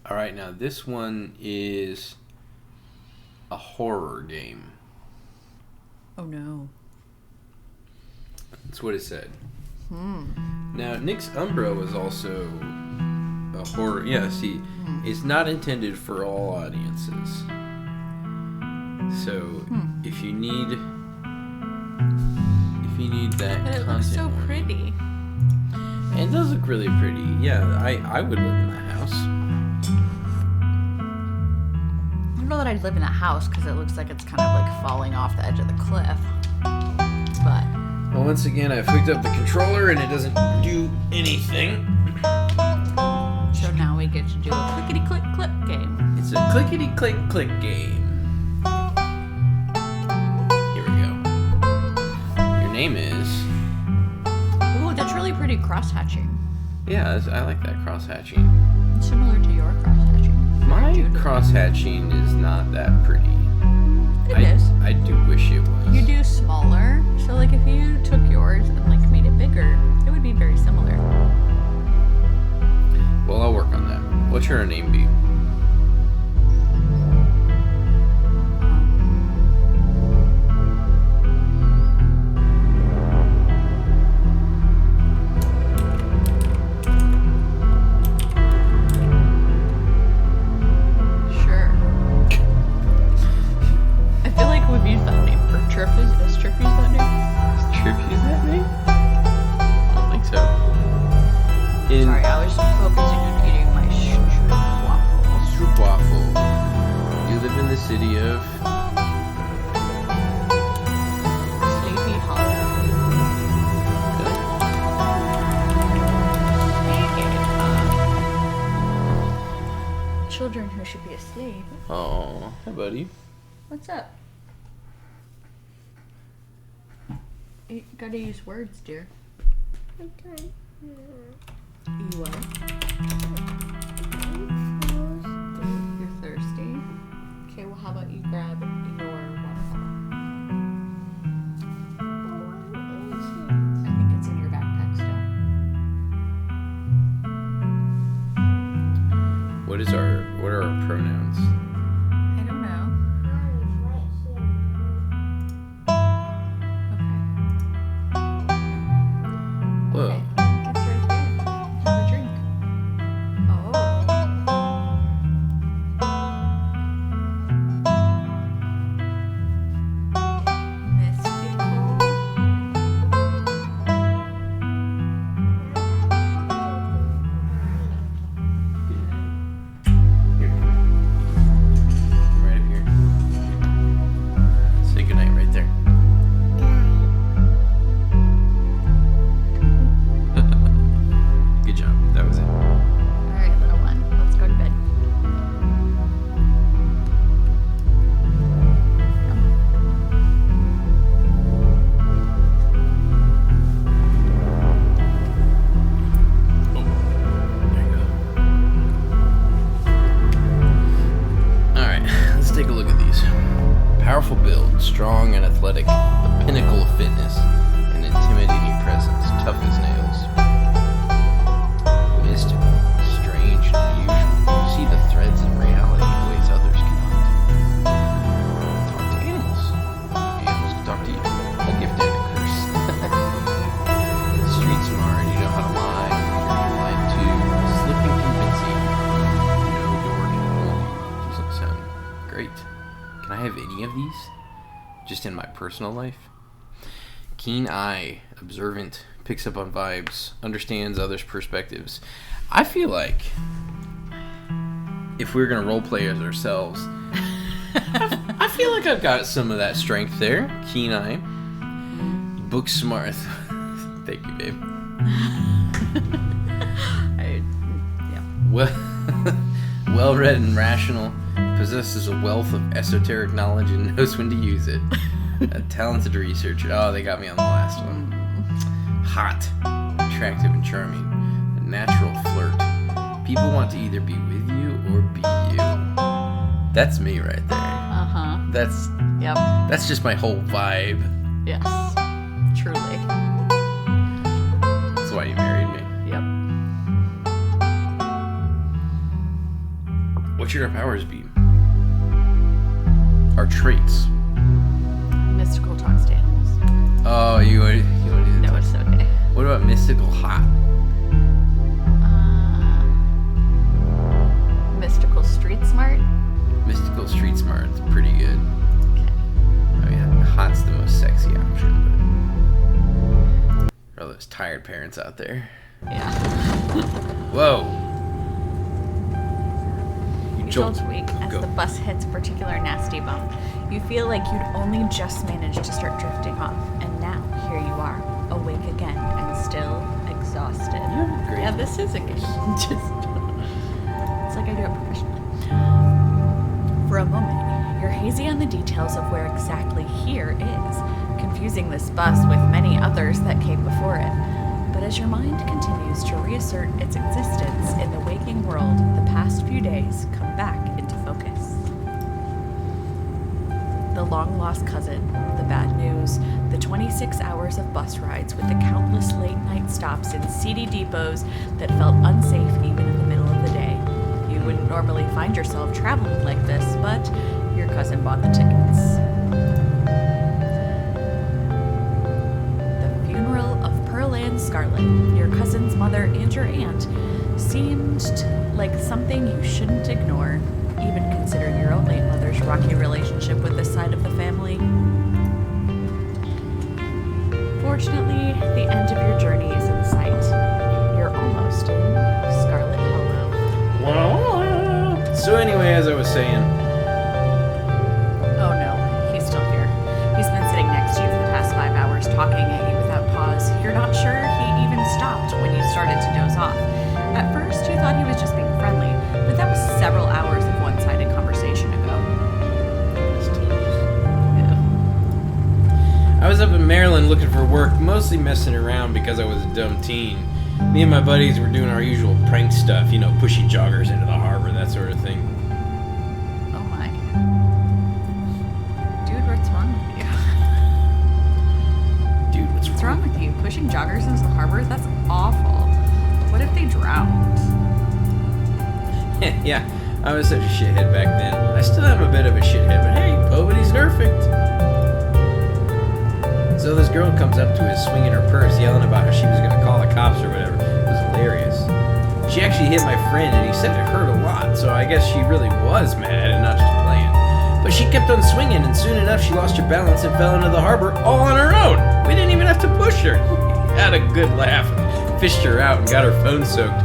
All right, now this one is a horror game. Oh no. That's what it said. Now, Nick's Umbra was also a horror. Yeah, see, it's not intended for all audiences. So, if you need that But it content looks so warning- pretty. And it does look really pretty. Yeah, I would live in that house. I don't know that I'd live in that house because it looks like it's kind of like falling off the edge of the cliff. But Well, once again, I've hooked up the controller and it doesn't do anything. so now we get to do a clickety-click-click game. It's a clickety-click-click game. Here we go. Your name is... Ooh, that's really pretty cross-hatching. Yeah, I like that cross-hatching. Similar to your cross-hatching. My cross-hatching is not that pretty. It is. I do wish it was. You do smaller, so like if you took yours and like made it bigger, it would be very similar. Well, I'll work on that. What should our name be? Sure. I feel like we've used that name for Trip. Is Trip use that name? Does Trip use that name? I don't think so. Sorry, I was focusing on eating my stroop waffles. Stroopwafel. You live in the city of... Sleepy Hollow. Speaking of children who should be asleep. Oh, hi, buddy. What's up? You gotta use words, dear. Okay. You what? You're thirsty? Okay, well, how about you grab your water bottle? I think it's in your backpack still. What are our pronouns? I don't know. Okay. Whoa. Okay. It's right there. Have a drink. Oh. Here. Right up here. Say goodnight right there. Good job. That was it. All right, little one. Let's go to bed. There you go. Alright, let's take a look at these. Powerful build, strong and athletic, the pinnacle of fitness, an intimidating presence, tough as nails. Mystical, strange, and unusual. You see the threads of reality in ways others cannot. Talk to animals. Animals can talk to you. A gift and a curse. Street smart, you know how to lie. You're lied to. Slick and convincing. No door can hold you. Doesn't sound great. Can I have any of these? Just in my personal life? Keen eye, observant, picks up on vibes, understands others' perspectives. I feel like if we were gonna role play as ourselves, I feel like I've got some of that strength there. Keen eye, book smart. Thank you, babe. Well read and rational, possesses a wealth of esoteric knowledge and knows when to use it. A talented researcher. Oh, they got me on the last one. Hot, attractive and charming. A natural flirt. People want to either be with you or be you. That's me right there. Uh-huh. Yep. That's just my whole vibe. Yes. Truly. That's why you married me. Yep. What should our powers be? Our traits. Mystical talks to animals. Oh, you want to... No, it's okay. What about mystical hot? Mystical street smart. Mystical street smart. It's pretty good. Okay. I mean, hot's the most sexy option, but... For all those tired parents out there. Yeah. Whoa. You jolt awake as the bus hits a particular nasty bump. You feel like you'd only just managed to start drifting off, and now here you are, awake again and still exhausted. Great. Yeah, this is a game. Just it's like I do it professionally. For a moment, you're hazy on the details of where exactly here is, confusing this bus with many others that came before it. But as your mind continues to reassert its existence in the waking world, the past few days come back into focus. The long-lost cousin, the bad news, the 26 hours of bus rides with the countless late-night stops in seedy depots that felt unsafe even in the middle of the day. You wouldn't normally find yourself traveling like this, but your cousin bought the tickets. The funeral of Pearl and Scarlet, your cousin's mother and your aunt, seemed like something you shouldn't ignore, even considering your own late mother's rocky relationship with this side of the family. Fortunately, the end of your journey is in sight. You're almost in Scarlet Hollow. So anyway, as I was saying... Oh no, he's still here. He's been sitting next to you for the past 5 hours, talking at you without pause. You're not sure he even stopped when you started to doze off. At first, you thought he was just being friendly, but that was several hours of one-sided conversation ago. Yeah. I was up in Maryland looking for work, mostly messing around because I was a dumb teen. Me and my buddies were doing our usual prank stuff, you know, pushing joggers into the harbor, that sort of thing. Oh my. Dude, what's wrong with you? Dude, what's What's wrong with you? Pushing joggers into the harbor? That's awful. What if they drowned? Yeah, I was such a shithead back then. I still am a bit of a shithead, but hey, nobody's perfect. So this girl comes up to us swinging her purse, yelling about how she was going to call the cops or whatever. It was hilarious. She actually hit my friend, and he said it hurt a lot, so I guess she really was mad and not just playing. But she kept on swinging, and soon enough she lost her balance and fell into the harbor all on her own. We didn't even have to push her. We had a good laugh and fished her out and got her phone soaked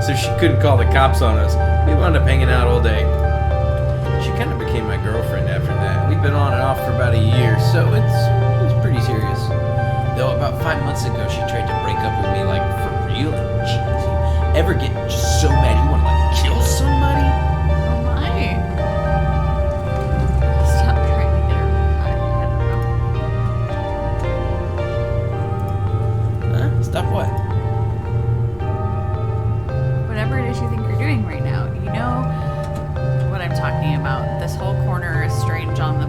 so she couldn't call the cops on us. We wound up hanging out all day. She kind of became my girlfriend after that. We've been on and off for about a year, so it was pretty serious. Though about 5 months ago, she tried to break up with me, like, for real. And jeez, you ever get just so mad you want to, like, kill somebody? Oh my. Stop trying to get her. I don't know. Huh? Stop what? Whatever it is you think you're doing right now. You know what I'm talking about. This whole corner a stranger on the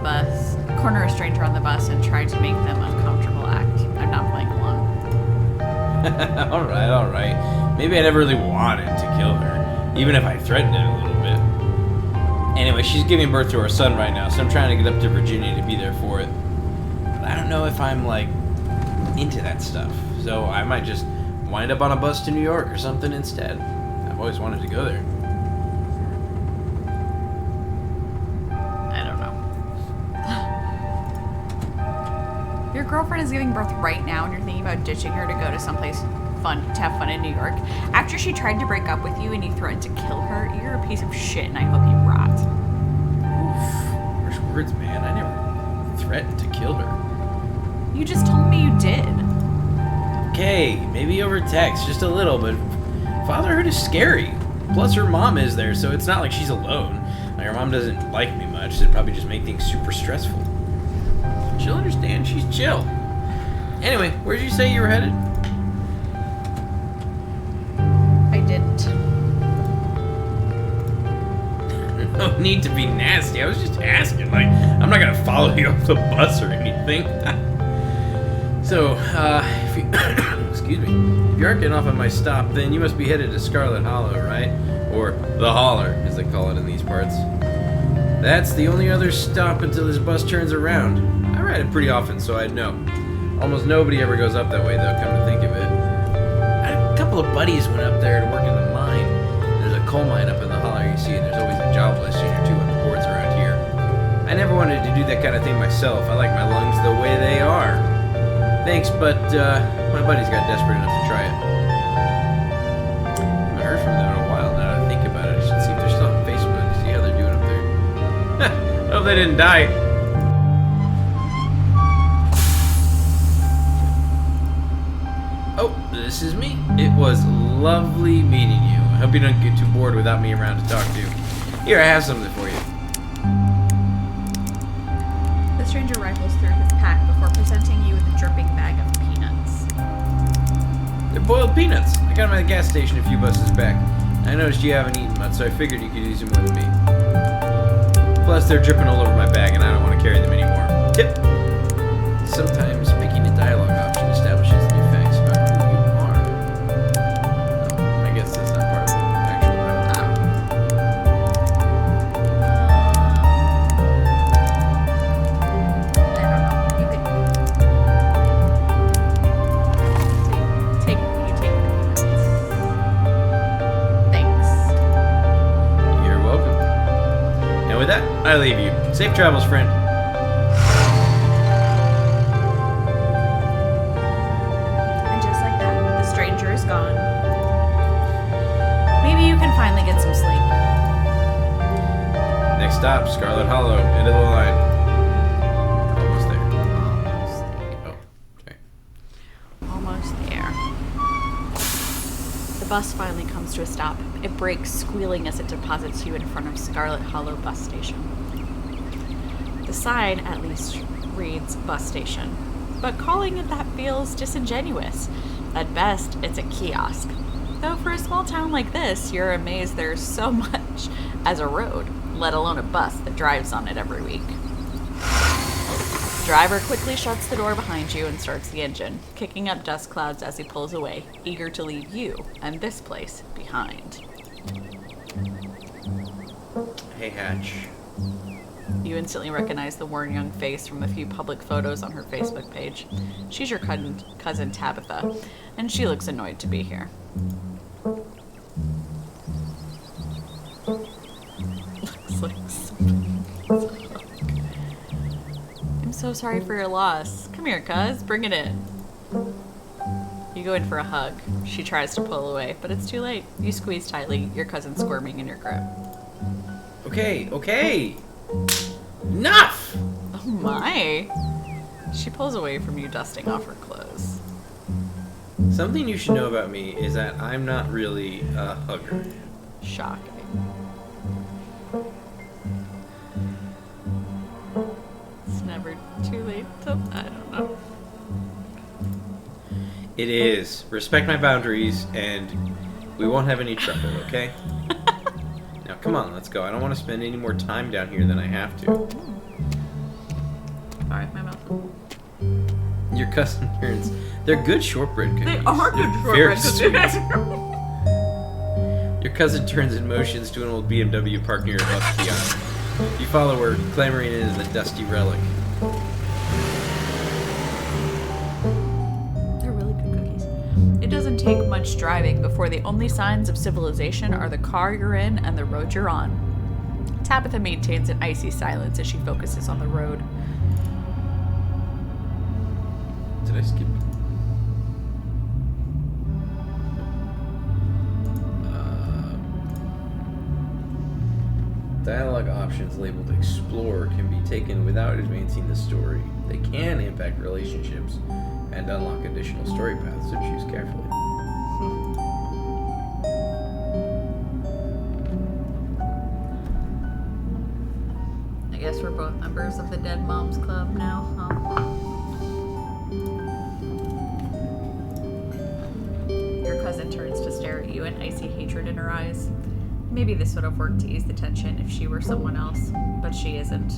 bus and tried to make them uncomfortable act. I'm not playing along. Alright. Maybe I never really wanted to kill her, even if I threatened it a little bit. Anyway, she's giving birth to our son right now, so I'm trying to get up to Virginia to be there for it. But I don't know if I'm, like, into that stuff. So I might just wind up on a bus to New York or something instead. I've always wanted to go there. I don't know. Your girlfriend is giving birth right now and you're thinking about ditching her to go to someplace fun to have fun in New York. After she tried to break up with you and you threatened to kill her, you're a piece of shit and I hope you rot. Oof. Harsh words, man. I never threatened to kill her. You just told me you did. Okay, maybe over text, just a little, but fatherhood is scary. Plus her mom is there, so it's not like she's alone. Like, her mom doesn't like me much, so it'd probably just make things super stressful. She'll understand, she's chill. Anyway, where'd you say you were headed? I didn't. No need to be nasty, I was just asking. Like, I'm not gonna follow you off the bus or anything. So, if you, excuse me, if you aren't getting off at my stop, then you must be headed to Scarlet Hollow, right? Or the holler, as they call it in these parts. That's the only other stop until this bus turns around. I ride it pretty often, so I'd know. Almost nobody ever goes up that way, though, come to think of it. A couple of buddies went up there to work in the mine. There's a coal mine up in the holler, you see, and there's always a job listing or two on the boards around here. I never wanted to do that kind of thing myself. I like my lungs the way they are. Thanks, but my buddies got desperate enough to try it. I haven't heard from them in a while now that I think about it. I should see if they're still on Facebook to see how they're doing up there. I hope they didn't die. Oh, this is me. It was lovely meeting you. I hope you don't get too bored without me around to talk to. Here, I have something for you. The stranger rifles through his pack before presenting you with a dripping bag of peanuts. They're boiled peanuts. I got them at the gas station a few buses back. I noticed you haven't eaten much, so I figured you could use them with me. Plus, they're dripping all over my bag, and I don't want to carry them anymore. Tip. Sometimes picking a dialogue option establishes new facts about who you are. No, I guess that's not part of the actual dialogue. I don't know. You could take the peanuts. Thanks. You're welcome. And with that, I leave you. Safe travels, friend. And just like that, the stranger is gone. Maybe you can finally get some sleep. Next stop, Scarlet Hollow. End of the line. Almost there. Almost there. Oh, okay. Almost there. The bus finally comes to a stop. It brakes, squealing as it deposits you in front of Scarlet Hollow bus station. The sign, at least, reads bus station, but calling it that feels disingenuous. At best, it's a kiosk. Though for a small town like this, you're amazed there's so much as a road, let alone a bus that drives on it every week. The driver quickly shuts the door behind you and starts the engine, kicking up dust clouds as he pulls away, eager to leave you and this place behind. Hey, Hatch. You instantly recognize the worn young face from the few public photos on her Facebook page. She's your cousin Tabitha, and she looks annoyed to be here. Looks like I'm so sorry for your loss. Come here, cuz. Bring it in. You go in for a hug. She tries to pull away, but it's too late. You squeeze tightly, your cousin squirming in your grip. Okay. Enough! Oh my. She pulls away from you, dusting off her clothes. Something you should know about me is that I'm not really a hugger. Shocking. It's never too late to... I don't know. It is. Respect my boundaries, and we won't have any trouble, okay? Now, come on, let's go. I don't want to spend any more time down here than I have to. Alright, my mouth. Your cousin turns. They're good shortbread cookies. They are good They're very shortbread sweet. cookies. Your cousin turns and motions to an old BMW parked near a bus kiosk. You follow her, clambering in as the dusty relic. They're really good cookies. It doesn't take much driving before the only signs of civilization are the car you're in and the road you're on. Tabitha maintains an icy silence as she focuses on the road. Did I skip? Dialogue options labeled Explore can be taken without advancing the story. They can impact relationships and unlock additional story paths, so choose carefully. I guess we're both members of the Dead Moms Club now, huh? Your cousin turns to stare at you, an icy hatred in her eyes. Maybe this would have worked to ease the tension if she were someone else, but she isn't.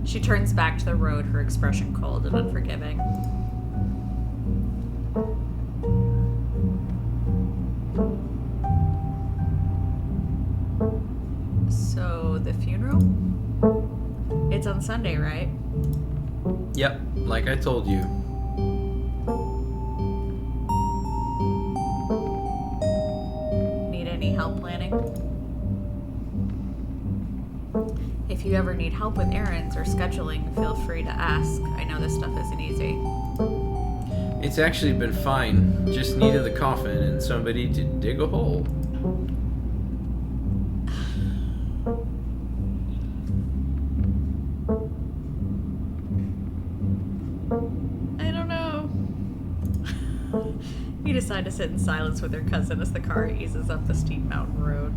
She turns back to the road, her expression cold and unforgiving. So, the funeral? It's on Sunday, right? Yep, like I told you. Need any help planning? If you ever need help with errands or scheduling, feel free to ask. I know this stuff isn't easy. It's actually been fine. Just needed the coffin and somebody to dig a hole. I don't know. You decide to sit in silence with your cousin as the car eases up the steep mountain road.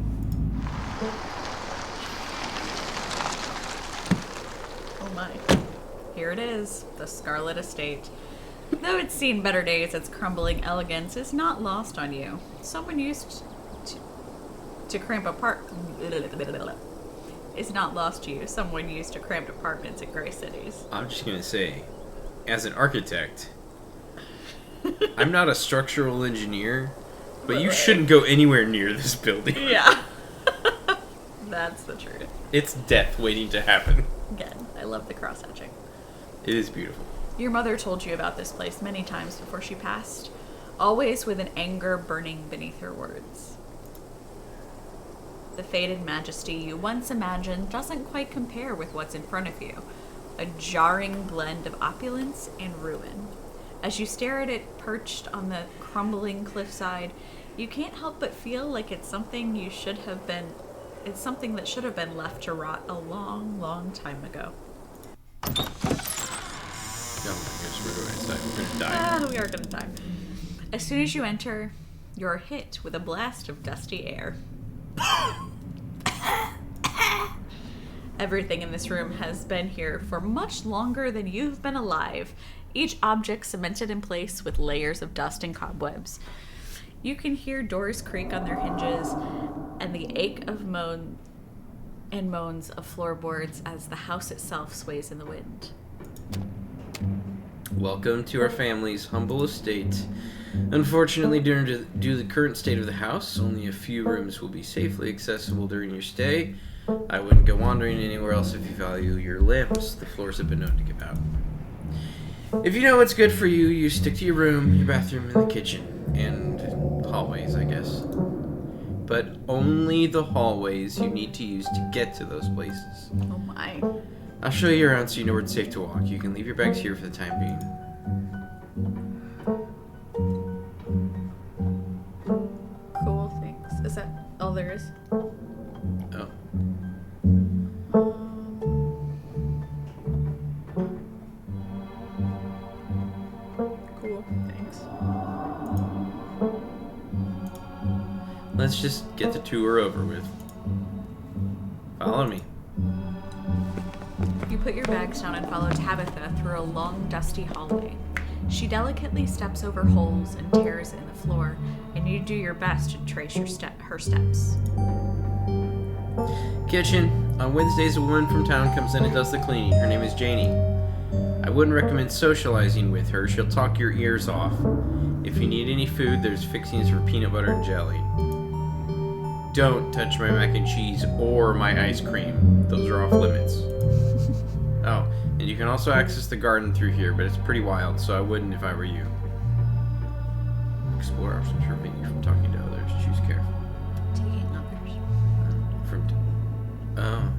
Oh my. Here it is, the Scarlet Estate. Though it's seen better days, its crumbling elegance is not lost on you. Someone used to cramp apart. It's not lost to you. Someone used to cramped apartments in gray cities. I'm just gonna say, as an architect, I'm not a structural engineer, but you shouldn't go anywhere near this building. Yeah. That's the truth. It's death waiting to happen. Again, I love the cross-hatching. It is beautiful. Your mother told you about this place many times before she passed, always with an anger burning beneath her words. The faded majesty you once imagined doesn't quite compare with what's in front of you, a jarring blend of opulence and ruin. As you stare at it perched on the crumbling cliffside, you can't help but feel like it's something that should have been left to rot a long, long time ago. Oh my gosh, we're going inside. We're gonna die. We are gonna die. As soon as you enter, you're hit with a blast of dusty air. Everything in this room has been here for much longer than you've been alive, each object cemented in place with layers of dust and cobwebs. You can hear doors creak on their hinges and the ache of moans of floorboards as the house itself sways in the wind. Welcome to our family's humble estate. Unfortunately, due to the current state of the house, only a few rooms will be safely accessible during your stay. I wouldn't go wandering anywhere else if you value your limbs. The floors have been known to give out. If you know what's good for you, you stick to your room, your bathroom, and the kitchen. And hallways, I guess. But only the hallways you need to use to get to those places. Oh my. I'll show you around so you know where it's safe to walk. You can leave your bags here for the time being. Cool, thanks. Is that all there is? Oh. Cool, thanks. Let's just get the tour over with. Follow me. You put your bags down and follow Tabitha through a long, dusty hallway. She delicately steps over holes and tears in the floor, and you do your best to trace her steps. Kitchen. On Wednesdays, a woman from town comes in and does the cleaning. Her name is Janie. I wouldn't recommend socializing with her. She'll talk your ears off. If you need any food, there's fixings for peanut butter and jelly. Don't touch my mac and cheese or my ice cream. Those are off limits. Oh, and you can also access the garden through here, but it's pretty wild, so I wouldn't if I were you. Explore options for you from talking to others. Choose carefully. Taking others. Oh.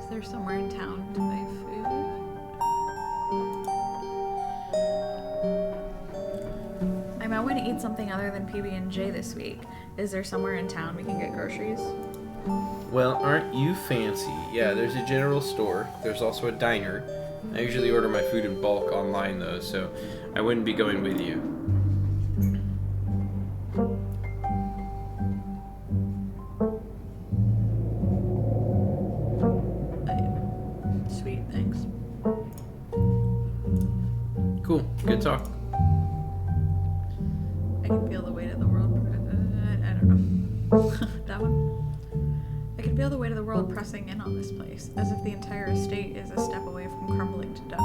Is there somewhere in town to buy food? I might want to eat something other than PB&J this week. Is there somewhere in town we can get groceries? Well, aren't you fancy? Yeah, there's a general store. There's also a diner. I usually order my food in bulk online, though, so I wouldn't be going with you. Sweet, thanks. Cool. Good talk. I can feel the weight of the world. I don't know. That one? I can feel the weight of the world pressing in on this place, as if the entire estate is a step away from crumbling to dust.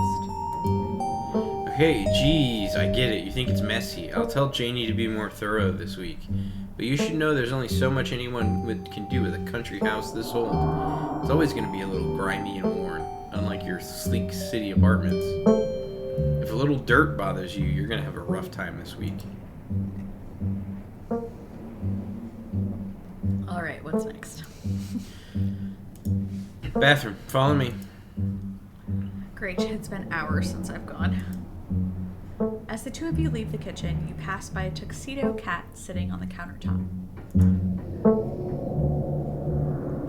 Okay, geez, I get it. You think it's messy. I'll tell Janie to be more thorough this week. But you should know there's only so much anyone can do with a country house this old. It's always going to be a little grimy and worn, unlike your sleek city apartments. If a little dirt bothers you, you're going to have a rough time this week. Alright, what's next? Bathroom, follow me. Great, it's been hours since I've gone. As the two of you leave the kitchen, you pass by a tuxedo cat sitting on the countertop.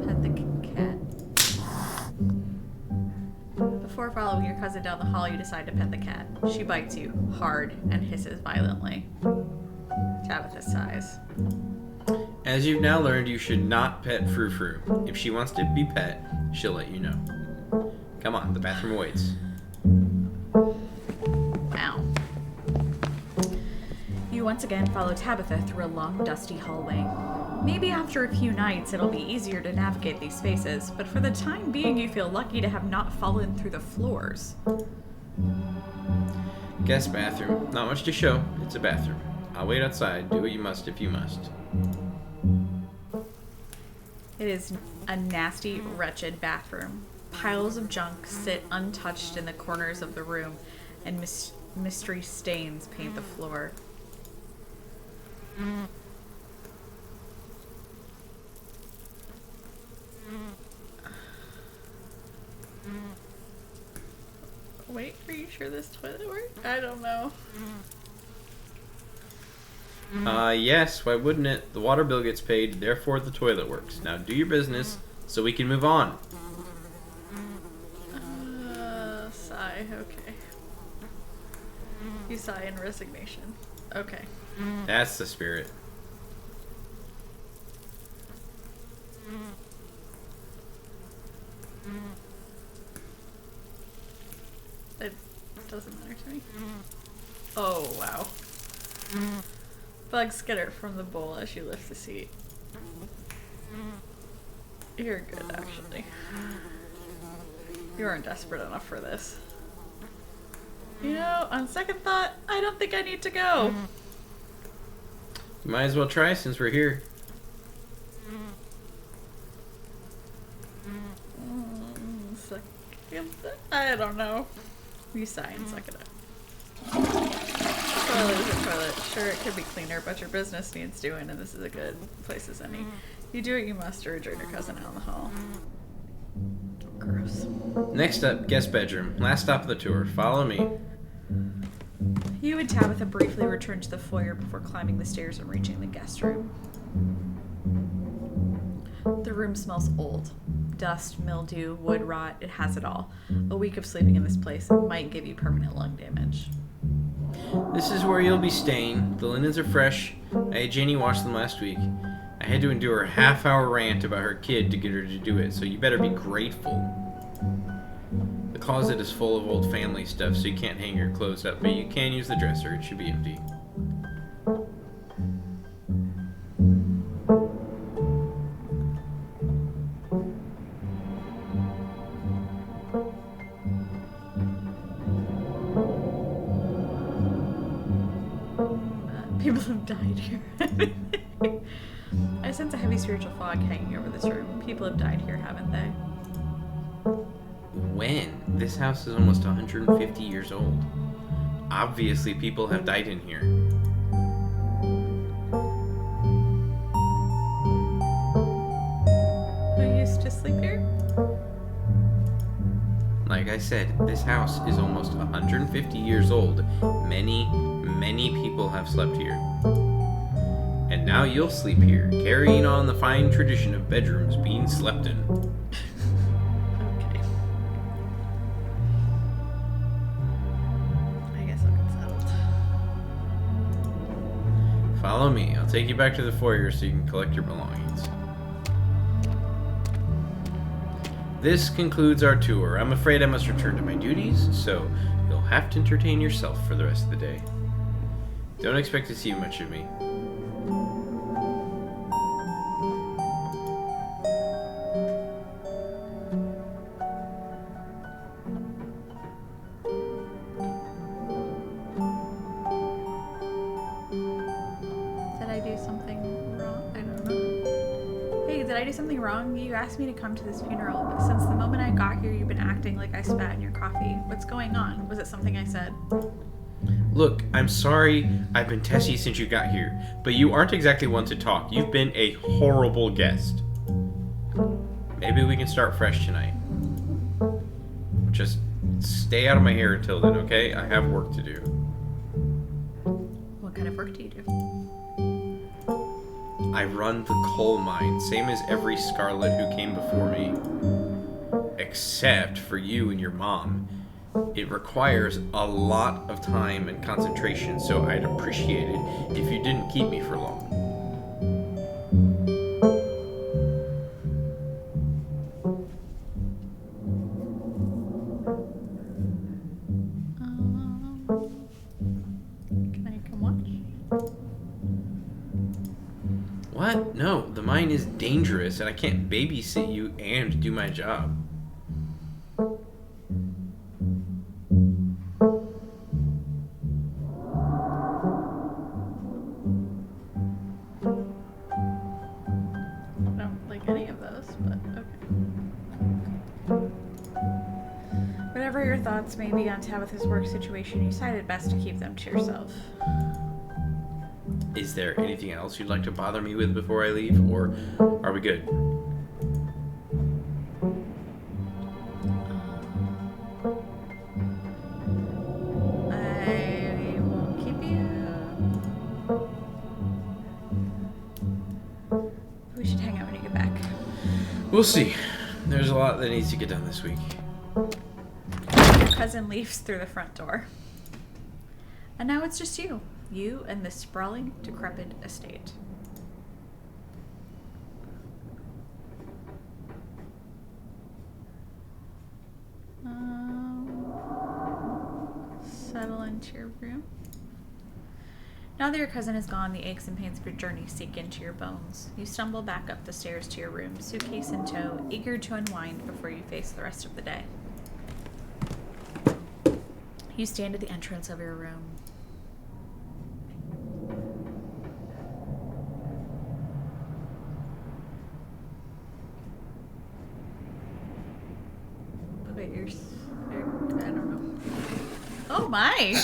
Pet the cat. Before following your cousin down the hall, you decide to pet the cat. She bites you hard and hisses violently. Tabitha sighs. As you've now learned, you should not pet Frou Frou. If she wants to be pet, she'll let you know. Come on, the bathroom awaits. Wow. You once again follow Tabitha through a long, dusty hallway. Maybe after a few nights it'll be easier to navigate these spaces, but for the time being you feel lucky to have not fallen through the floors. Guest bathroom. Not much to show. It's a bathroom. I'll wait outside. Do what you must if you must. It is a nasty, wretched bathroom. Piles of junk sit untouched in the corners of the room, and mystery stains paint the floor. Wait, are you sure this toilet works? I don't know. Yes, why wouldn't it? The water bill gets paid, therefore the toilet works. Now do your business, so we can move on. Sigh, okay. You sigh in resignation. Okay. That's the spirit. It doesn't matter to me. Oh, wow. Bugs skitter from the bowl as you lift the seat. You're good, actually. You aren't desperate enough for this. You know, on second thought, I don't think I need to go. You might as well try since we're here. I don't know. You sigh and suck it up. Toilet is a toilet. Sure, it could be cleaner, but your business needs doing, and this is a good place as any. You do what you must or join your cousin out in the hall. Gross. Next up, guest bedroom. Last stop of the tour. Follow me. You and Tabitha briefly return to the foyer before climbing the stairs and reaching the guest room. The room smells old. Dust, mildew, wood rot, it has it all. A week of sleeping in this place might give you permanent lung damage. This is where you'll be staying. The linens are fresh. I had Janie wash them last week. I had to endure a half-hour rant about her kid to get her to do it, so you better be grateful. The closet is full of old family stuff, so you can't hang your clothes up, but you can use the dresser. It should be empty. People have died here. I sense a heavy spiritual fog hanging over this room. People have died here, haven't they? When? This house is almost 150 years old. Obviously, people have died in here. Who used to sleep here? Like I said, this house is almost 150 years old. Many people have slept here. And now you'll sleep here, carrying on the fine tradition of bedrooms being slept in. Okay. I guess I'll get settled. Follow me. I'll take you back to the foyer so you can collect your belongings. This concludes our tour. I'm afraid I must return to my duties, so you'll have to entertain yourself for the rest of the day. Don't expect to see much of me. I do something wrong? You asked me to come to this funeral, but since the moment I got here, you've been acting like I spat in your coffee. What's going on? Was it something I said? Look, I'm sorry I've been testy since you got here, but you aren't exactly one to talk. You've been a horrible guest. Maybe we can start fresh tonight. Just stay out of my hair until then, okay? I have work to do. What kind of work do you do? I run the coal mine, same as every Scarlet who came before me. Except for you and your mom. It requires a lot of time and concentration, so I'd appreciate it if you didn't keep me for long. Can I come watch? What? No, the mine is dangerous and I can't babysit you and do my job. I don't like any of those, but okay. Whatever your thoughts may be on Tabitha's work situation, you decided best to keep them to yourself. Is there anything else you'd like to bother me with before I leave, or are we good? I won't keep you. We should hang out when you get back. We'll see. There's a lot that needs to get done this week. Your cousin leaves through the front door. And now it's just you. You and this sprawling, decrepit estate. Settle into your room. Now that your cousin is gone, the aches and pains of your journey sink into your bones. You stumble back up the stairs to your room, suitcase in tow, eager to unwind before you face the rest of the day. You stand at the entrance of your room. Wait, I don't know. Oh my!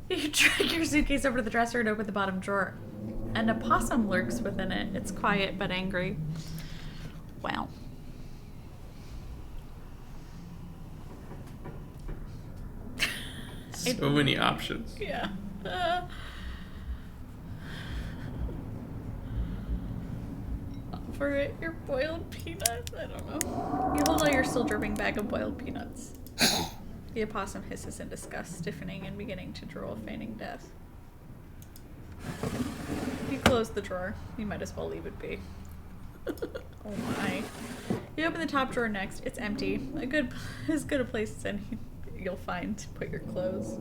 You drag your suitcase over to the dresser and open the bottom drawer. And a possum lurks within it. It's quiet but angry. Wow. So many options. Yeah. Offer it your boiled peanuts. I don't know. You hold out your still dripping bag of boiled peanuts. The opossum hisses in disgust, stiffening and beginning to drool, feigning death. You close the drawer. You might as well leave it be. Oh my. You open the top drawer next. It's empty. As good a place as any you'll find to put your clothes.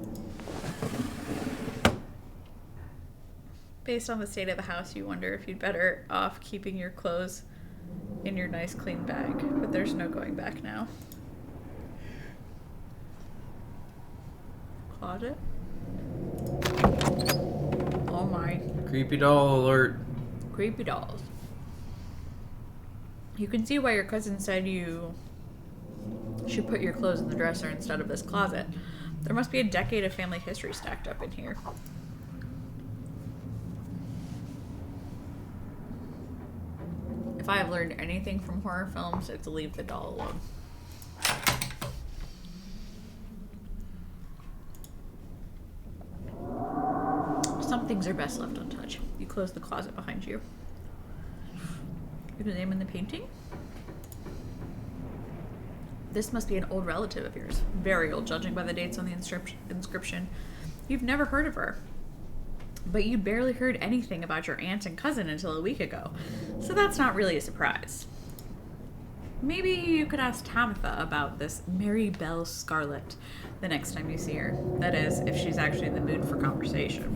Based on the state of the house, you wonder if you'd better off keeping your clothes in your nice clean bag, but there's no going back now. Closet? Oh my. Creepy doll alert. Creepy dolls. You can see why your cousin said you should put your clothes in the dresser instead of this closet. There must be a decade of family history stacked up in here. If I have learned anything from horror films, it's to leave the doll alone. Some things are best left untouched. You close the closet behind you. You examine the painting. This must be an old relative of yours. Very old, judging by the dates on the inscription. You've never heard of her. But you barely heard anything about your aunt and cousin until a week ago. So that's not really a surprise. Maybe you could ask Tabitha about this Mary Belle Scarlet the next time you see her. That is, if she's actually in the mood for conversation.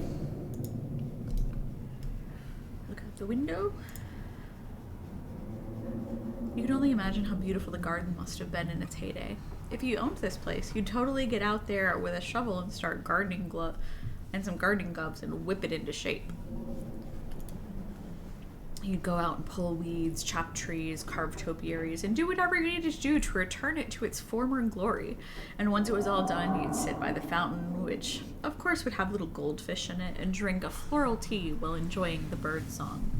Look out the window. You can only imagine how beautiful the garden must have been in its heyday. If you owned this place, you'd totally get out there with a shovel and start gardening and some gardening gloves and whip it into shape. You'd go out and pull weeds, chop trees, carve topiaries, and do whatever you needed to do to return it to its former glory. And once it was all done, you'd sit by the fountain, which, of course, would have little goldfish in it, and drink a floral tea while enjoying the bird song.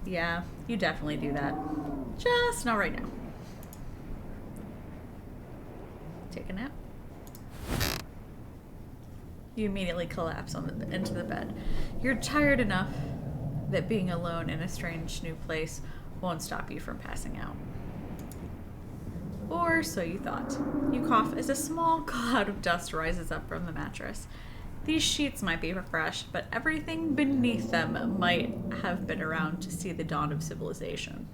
Yeah, you definitely do that. Just not right now. Take a nap. You immediately collapse into the bed. You're tired enough that being alone in a strange new place won't stop you from passing out. Or so you thought. You cough as a small cloud of dust rises up from the mattress. These sheets might be fresh, but everything beneath them might have been around to see the dawn of civilization.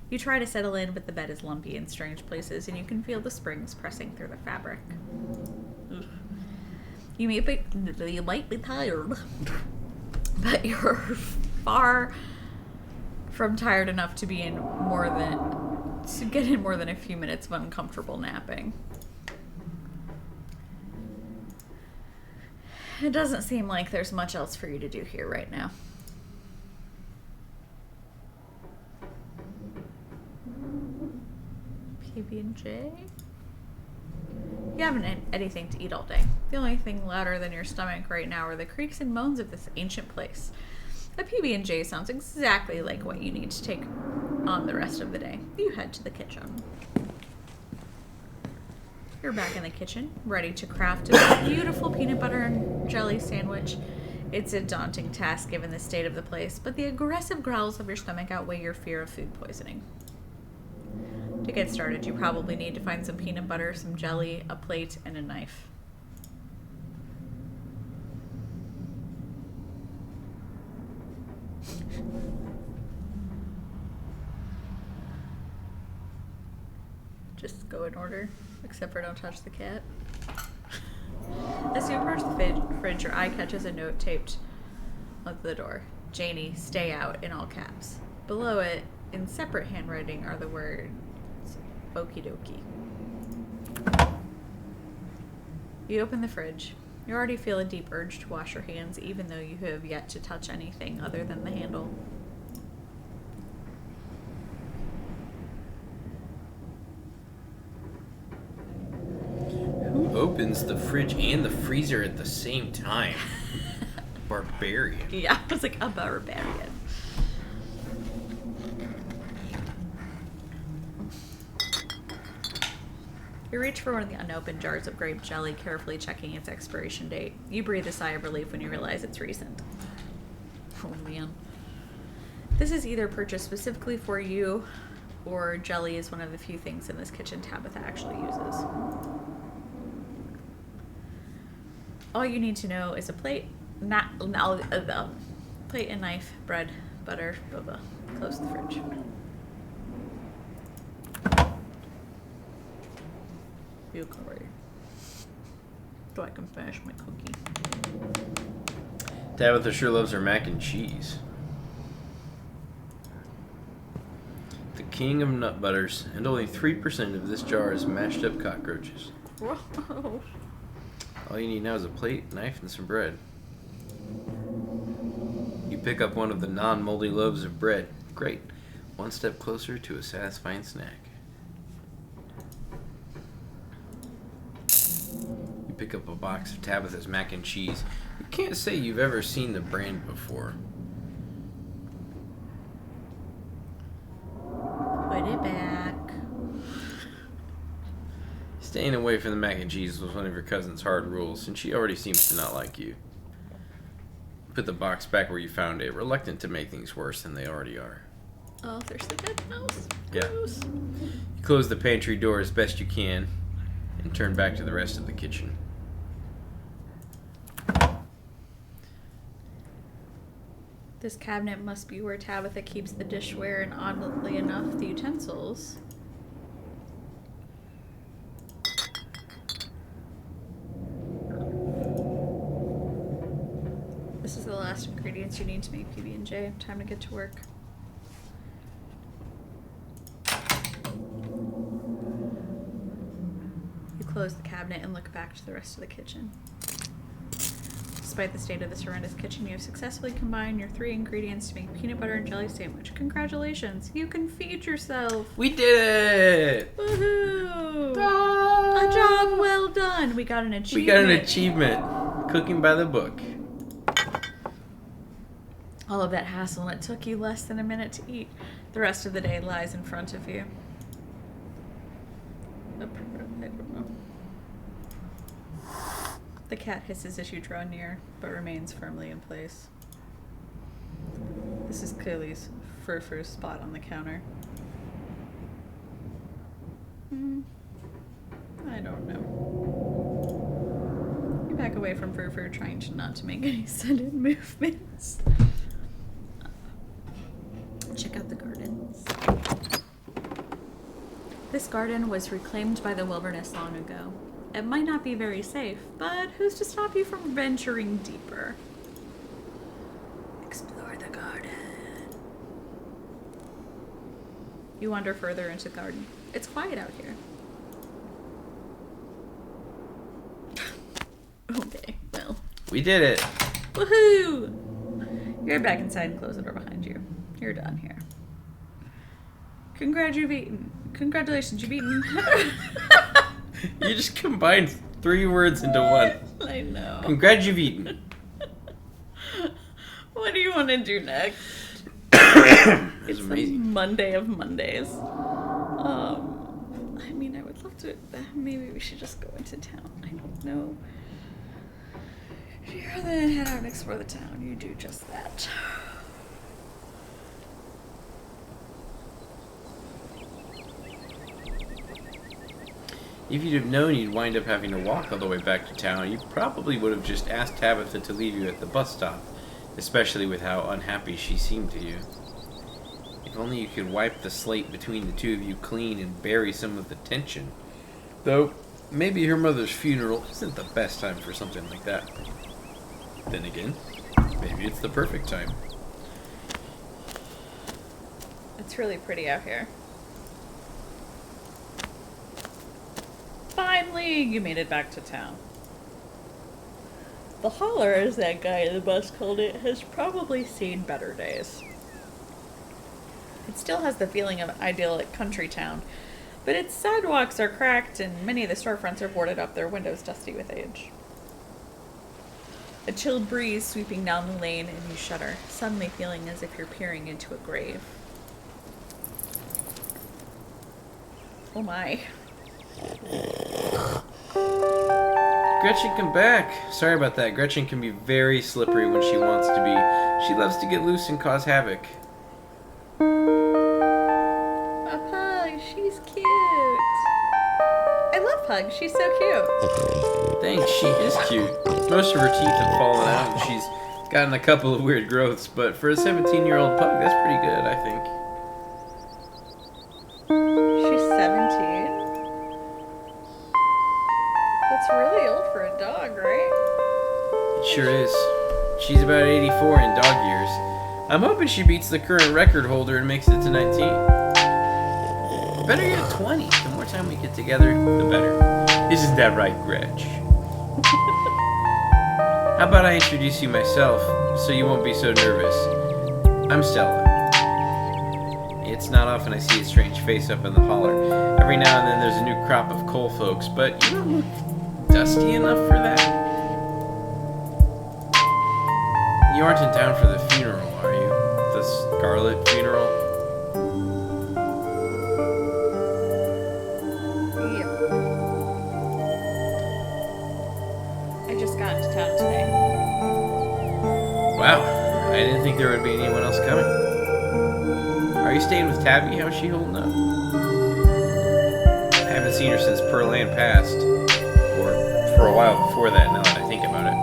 You try to settle in, but the bed is lumpy in strange places, and you can feel the springs pressing through the fabric. Ugh. You might be tired, but you're far from tired enough to get in more than a few minutes of uncomfortable napping. It doesn't seem like there's much else for you to do here right now. PB&J? You haven't had anything to eat all day. The only thing louder than your stomach right now are the creaks and moans of this ancient place. A PB&J sounds exactly like what you need to take on the rest of the day. You head to the kitchen. You're back in the kitchen, ready to craft a beautiful peanut butter and jelly sandwich. It's a daunting task given the state of the place, but the aggressive growls of your stomach outweigh your fear of food poisoning. To get started, you probably need to find some peanut butter, some jelly, a plate, and a knife. Just go in order, except for don't touch the cat. As you approach the fridge, your eye catches a note taped onto the door. Janie, stay out, in all caps. Below it, in separate handwriting, are the words, okie dokie. You open the fridge. You already feel a deep urge to wash your hands, even though you have yet to touch anything other than the handle. Who opens the fridge and the freezer at the same time? Barbarian. Yeah, I was like a barbarian. You reach for one of the unopened jars of grape jelly, carefully checking its expiration date. You breathe a sigh of relief when you realize it's recent. Oh man. This is either purchased specifically for you, or jelly is one of the few things in this kitchen Tabitha actually uses. All you need to know is a plate, plate and knife, bread, butter, blah blah. Close the fridge. You correct. So I can finish my cookie. Tabitha sure loves her mac and cheese. The king of nut butters, and only 3% of this jar is mashed up cockroaches. Whoa. All you need now is a plate, knife, and some bread. You pick up one of the non-moldy loaves of bread. Great. One step closer to a satisfying snack. You pick up a box of Tabitha's mac and cheese. You can't say you've ever seen the brand before. Put it back. Staying away from the mac and cheese was one of your cousin's hard rules, and she already seems to not like you. Put the box back where you found it, reluctant to make things worse than they already are. Oh, there's the dead mouse. Yeah. Gross. You close the pantry door as best you can, and turn back to the rest of the kitchen. This cabinet must be where Tabitha keeps the dishware and, oddly enough, the utensils. This is the last ingredients you need to make PB&J. Time to get to work. You close the cabinet and look back to the rest of the kitchen. Despite the state of this horrendous kitchen, you have successfully combined your 3 ingredients to make peanut butter and jelly sandwich. Congratulations! You can feed yourself! We did it! Woohoo! Ah! A job well done! We got an achievement. We got an achievement. Cooking by the book. All of that hassle, and it took you less than a minute to eat. The rest of the day lies in front of you. I don't know. The cat hisses as you draw near, but remains firmly in place. This is clearly Furfur's spot on the counter. I don't know. You back away from Furfur, trying not to make any sudden movements. Check out the gardens. This garden was reclaimed by the wilderness long ago. It might not be very safe, but who's to stop you from venturing deeper? Explore the garden. You wander further into the garden. It's quiet out here. Okay, well. We did it. Woohoo! You're back inside and close the door behind you. You're done here. Congratulations, you've eaten. You just combined 3 words into one. I know. Congratulations. What do you want to do next? It's amazing. Monday of Mondays. I mean, I would love to. Maybe we should just go into town. I don't know. If you're gonna head out and explore the town, you do just that. If you'd have known you'd wind up having to walk all the way back to town, you probably would have just asked Tabitha to leave you at the bus stop, especially with how unhappy she seemed to you. If only you could wipe the slate between the two of you clean and bury some of the tension. Though, maybe her mother's funeral isn't the best time for something like that. Then again, maybe it's the perfect time. It's really pretty out here. Finally, you made it back to town. The holler, as that guy in the bus called it, has probably seen better days. It still has the feeling of idyllic country town, but its sidewalks are cracked and many of the storefronts are boarded up, their windows dusty with age. A chilled breeze sweeping down the lane and you shudder, suddenly feeling as if you're peering into a grave. Oh my. Gretchen, come back. Sorry about that. Gretchen can be very slippery when she wants to be. She loves to get loose and cause havoc. A Pug, she's cute. I love Pug, she's so cute. Thanks, she is cute. Most of her teeth have fallen out and she's gotten a couple of weird growths, but for a 17-year-old pug, that's pretty good, I think. She's 17. That's really old for a dog, right? It sure is. She's about 84 in dog years. I'm hoping she beats the current record holder and makes it to 19. Better yet, 20. The more time we get together, the better. Isn't that right, Gretch? How about I introduce you myself, so you won't be so nervous? I'm Stella. It's not often I see a strange face up in the holler. Every now and then there's a new crop of coal folks, but you don't look dusty enough for that. You aren't in town for the funeral, are you? The Scarlet funeral? Yep. I just got into town today. Wow, I didn't think there would be anyone else coming. Are you staying with Tabby? How's she holding up? I haven't seen her since Pearl Ann passed. Or for a while before that, now that I think about it.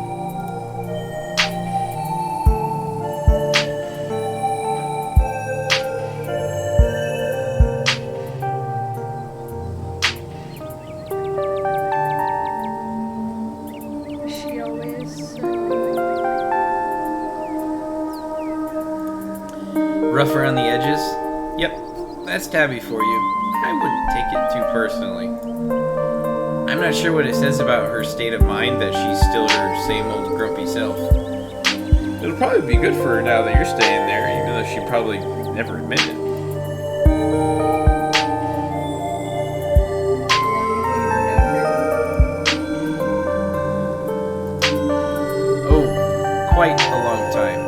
Is she always so... Rough around the edges? Yep, that's Tabby for you. I wouldn't take it too personally. I I'm not sure what it says about her state of mind that she's still her same old grumpy self. It'll probably be good for her now that you're staying there, even though she probably never admitted it. Oh, quite a long time.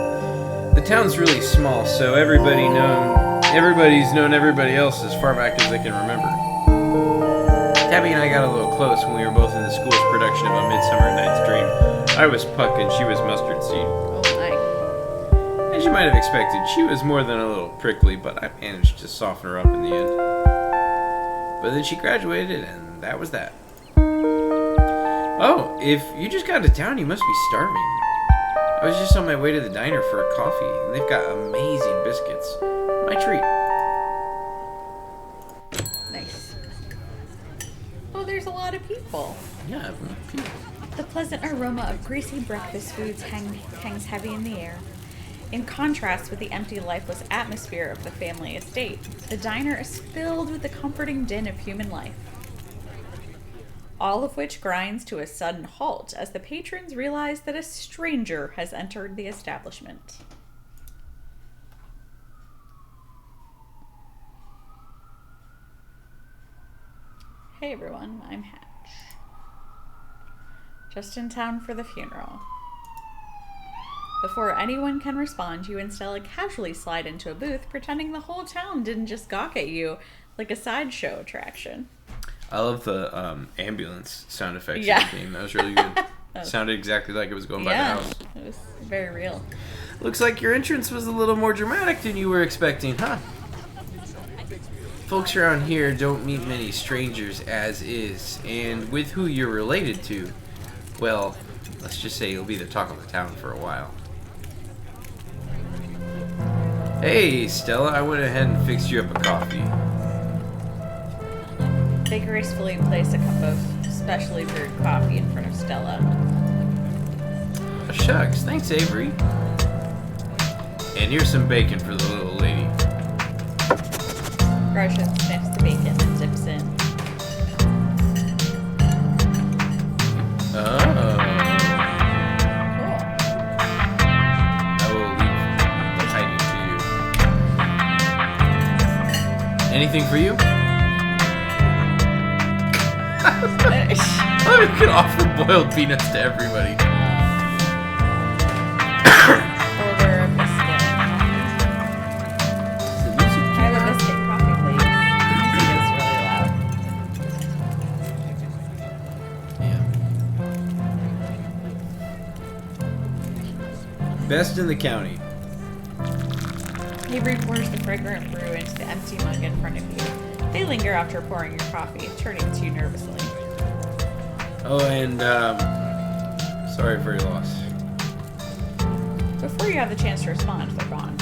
The town's really small, so everybody's known everybody else as far back as they can remember. Tabby and I got a little close when we were both in the school's production of A Midsummer Night's Dream. I was Puck and she was Mustard Seed. Oh my. As you might have expected, she was more than a little prickly, but I managed to soften her up in the end. But then she graduated, and that was that. Oh, if you just got to town, you must be starving. I was just on my way to the diner for a coffee, and they've got amazing biscuits. My treat. Nice. Oh, there's a lot of people. Yeah, people. The pleasant aroma of greasy breakfast foods hangs heavy in the air. In contrast with the empty, lifeless atmosphere of the family estate, the diner is filled with the comforting din of human life. All of which grinds to a sudden halt as the patrons realize that a stranger has entered the establishment. Hey everyone, I'm Hatch. Just in town for the funeral. Before anyone can respond, you and Stella casually slide into a booth, pretending the whole town didn't just gawk at you like a sideshow attraction. I love the ambulance sound effects Yeah. in the game. That was really good. Sounded exactly like it was going by the Yeah, house. it was very real. Looks like your entrance was a little more dramatic than you were expecting, huh? Folks around here don't meet many strangers as is, and with who you're related to, well, let's just say you'll be the talk of the town for a while. Hey, Stella, I went ahead and fixed you up a coffee. They gracefully place a cup of specially brewed coffee in front of Stella. Oh, shucks, thanks, Avery. And here's some bacon for the little lady. Gratian sniffs the bacon and dips in. Oh. Cool. I will leave the hiding to you. Anything for you? Oh, you can offer boiled peanuts to everybody. Order a biscuit. I have a biscuit coffee, please. The music is really loud. Yeah. Best in the county. Avery pours the fragrant brew into the empty mug in front of you. They linger after pouring your coffee, turning to you nervously. Oh, and, sorry for your loss. Before you have the chance to respond, they're gone.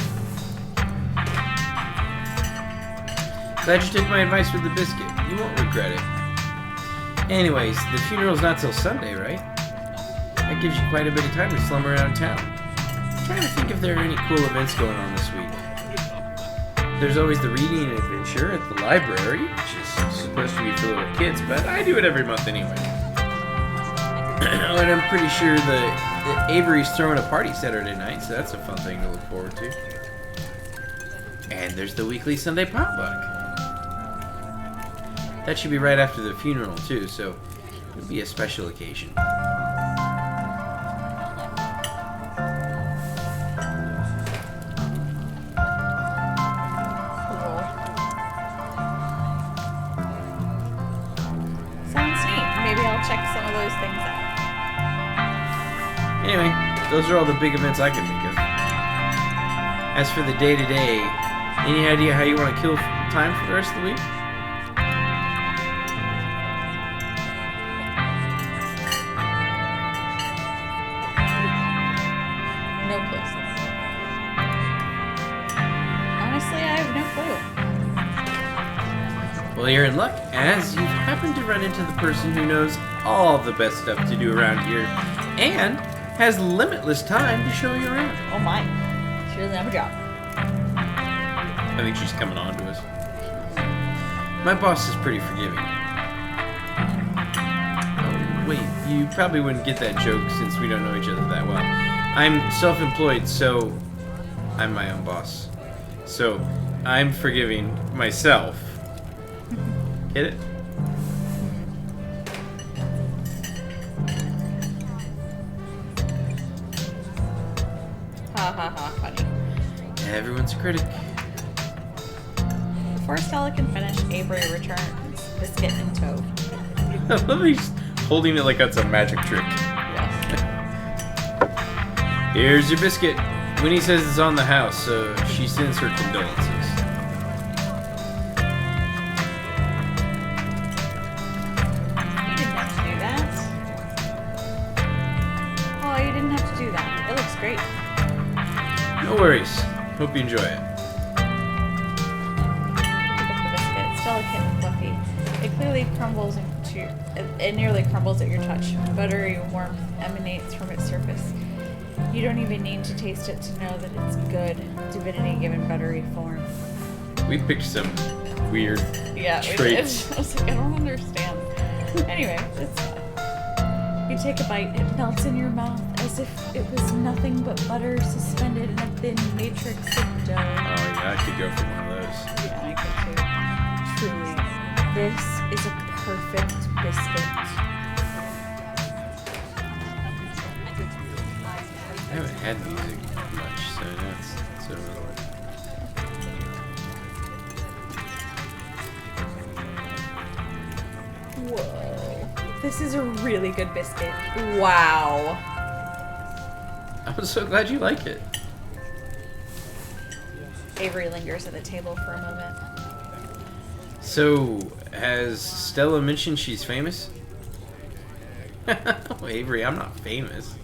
Glad you took my advice with the biscuit. You won't regret it. Anyways, the funeral's not till Sunday, right? That gives you quite a bit of time to slum around town. I'm trying to think if there are any cool events going on this week. There's always the reading and adventure at the library, which is supposed to be for little kids, but I do it every month anyway. And I'm pretty sure that Avery's throwing a party Saturday night, so that's a fun thing to look forward to. And there's the weekly Sunday potluck. That should be right after the funeral, too, so it'll be a special occasion. Sounds neat. Maybe I'll check some of those things out. Anyway, those are all the big events I can think of. As for the day-to-day, any idea how you want to kill time for the rest of the week? No clue. Honestly, I have no clue. Well, you're in luck, as you've happened to run into the person who knows all the best stuff to do around here, and has limitless time to show you around. Oh my. She doesn't have a job. I think she's coming on to us. My boss is pretty forgiving. Wait, you probably wouldn't get that joke since we don't know each other that well. I'm self-employed, so I'm my own boss. So I'm forgiving myself. Get it? Ha ha ha, funny. Everyone's a critic. Before Stella can finish, Avery returns, biscuit in tow. I love he's holding it like that's a magic trick. Yes. Here's your biscuit. Winnie says it's on the house, so she sends her condolences. You didn't have to do that. Oh, you didn't have to do that. It looks great. No worries. Hope you enjoy it. Pick up the biscuit. It's delicate and fluffy. It nearly crumbles at your touch. Buttery warmth emanates from its surface. You don't even need to taste it to know that it's good. Divinity given buttery form. We picked some weird traits. We did. I was like, I don't understand. Anyway, it's fun. You take a bite, it melts in your mouth as if it was nothing but butter suspended in a thin matrix of dough. Oh yeah, I could go for one of those. Yeah, I could too. Truly, this is a perfect biscuit. I haven't had music much, so that's so. Whoa. This is a really good biscuit. Wow. I'm so glad you like it. Avery lingers at the table for a moment. So, has Stella mentioned she's famous? Oh, Avery, I'm not famous.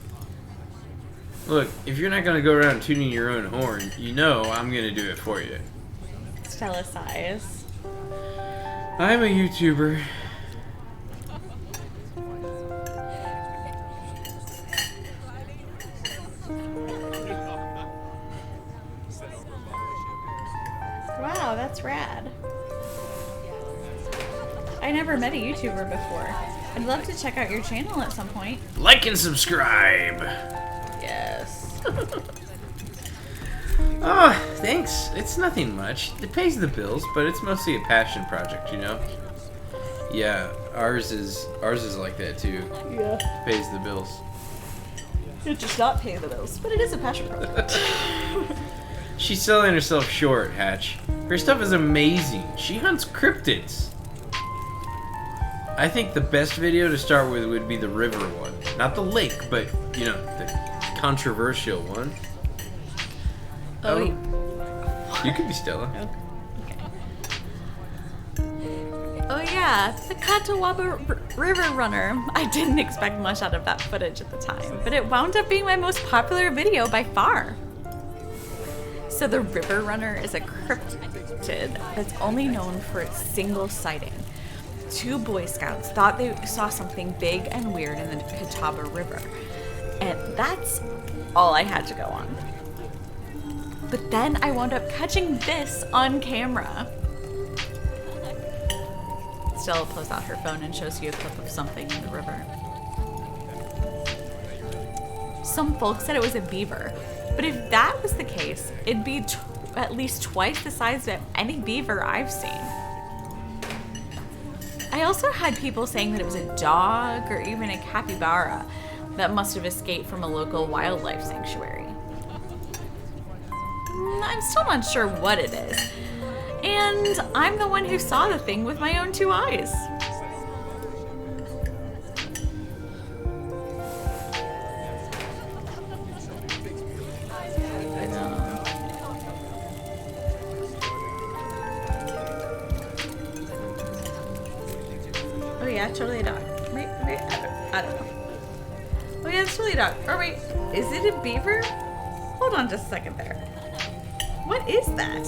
Look, if you're not gonna go around tuning your own horn, you know I'm gonna do it for you. Stella sighs. I'm a YouTuber. Wow, that's rad. I never met a YouTuber before. I'd love to check out your channel at some point. Like and subscribe! Yes. Oh, thanks. It's nothing much. It pays the bills, but it's mostly a passion project, you know? Yeah, ours is like that too. Yeah. Pays the bills. It does not pay the bills, but it is a passion project. She's selling herself short, Hatch. Her stuff is amazing. She hunts cryptids. I think the best video to start with would be the river one. Not the lake, but, you know, the controversial one. Oh. You could be Stella. Oh yeah, the Catawba River Runner. I didn't expect much out of that footage at the time, but it wound up being my most popular video by far. So the River Runner is a cryptid that's only known for its single sighting. 2 Boy Scouts thought they saw something big and weird in the Catawba River, and that's all I had to go on. But then I wound up catching this on camera. Stella pulls out her phone and shows you a clip of something in the river. Some folks said it was a beaver, but if that was the case, it'd be at least twice the size of any beaver I've seen. I also had people saying that it was a dog or even a capybara that must have escaped from a local wildlife sanctuary. I'm still not sure what it is. And I'm the one who saw the thing with my own 2 eyes. I know. Oh yeah, totally a dog. Wait, I don't know. Oh yeah, it's totally a dog. Or wait, is it a beaver? Hold on just a second there. What is that?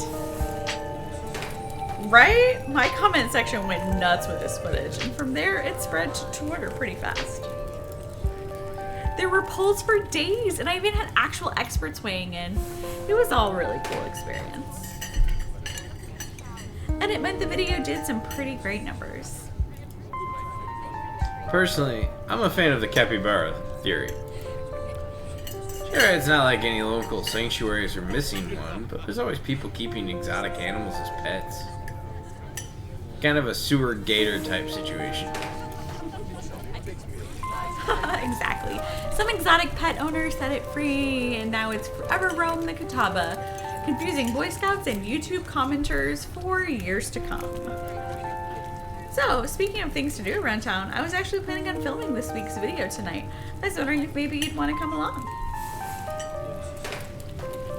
Right? My comment section went nuts with this footage, and from there it spread to Twitter pretty fast. There were polls for days, and I even had actual experts weighing in. It was all a really cool experience. And it meant the video did some pretty great numbers. Personally, I'm a fan of the capybara theory. Sure, it's not like any local sanctuaries are missing one, but there's always people keeping exotic animals as pets. Kind of a sewer gator type situation. Exactly. Some exotic pet owner set it free, and now it's forever roam the Catawba, confusing Boy Scouts and YouTube commenters for years to come. So, speaking of things to do around town, I was actually planning on filming this week's video tonight. I was wondering if maybe you'd want to come along.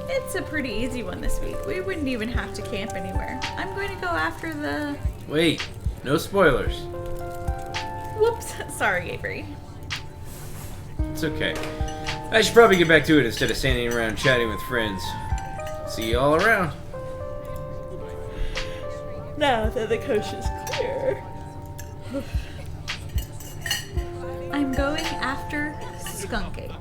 It's a pretty easy one this week. We wouldn't even have to camp anywhere. I'm going to go after the... Wait, no spoilers. Whoops, sorry, Avery. It's okay. I should probably get back to it instead of standing around chatting with friends. See you all around. Now that the coast is clear. I'm going after Skunk Ape.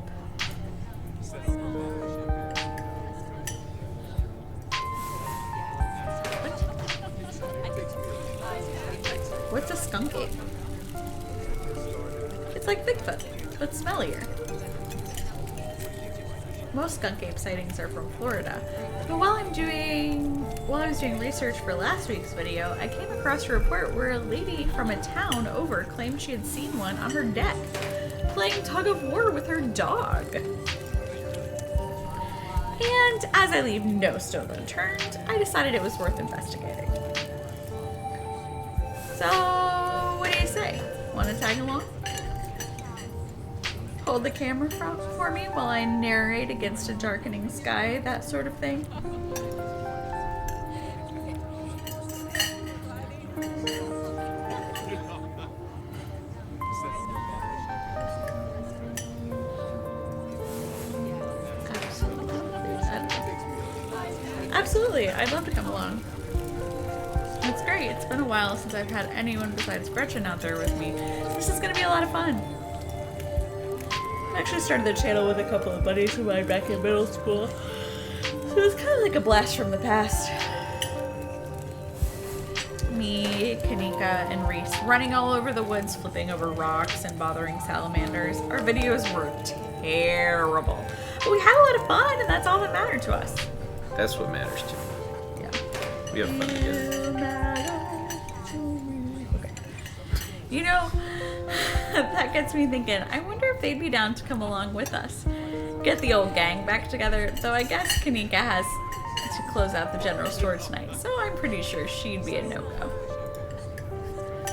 What's a skunk ape? It's like Bigfoot, but smellier. Most skunk ape sightings are from Florida, but while I was doing research for last week's video, I came across a report where a lady from a town over claimed she had seen one on her deck, playing tug of war with her dog. And as I leave no stone unturned, I decided it was worth investigating. So, what do you say? Want to tag along? Hold the camera for me while I narrate against a darkening sky, that sort of thing. Absolutely, I'd love to come along. It's great. It's been a while since I've had anyone besides Gretchen out there with me. This is going to be a lot of fun. I actually started the channel with a couple of buddies of mine back in middle school. So it's kind of like a blast from the past. Me, Kanika, and Reese running all over the woods, flipping over rocks and bothering salamanders. Our videos were terrible. But we had a lot of fun, and that's all that mattered to us. That's what matters to me. Yeah. We have fun together. Okay. You know, that gets me thinking, I wonder if they'd be down to come along with us. Get the old gang back together, though I guess Kanika has to close out the general store tonight, so I'm pretty sure she'd be a no-go.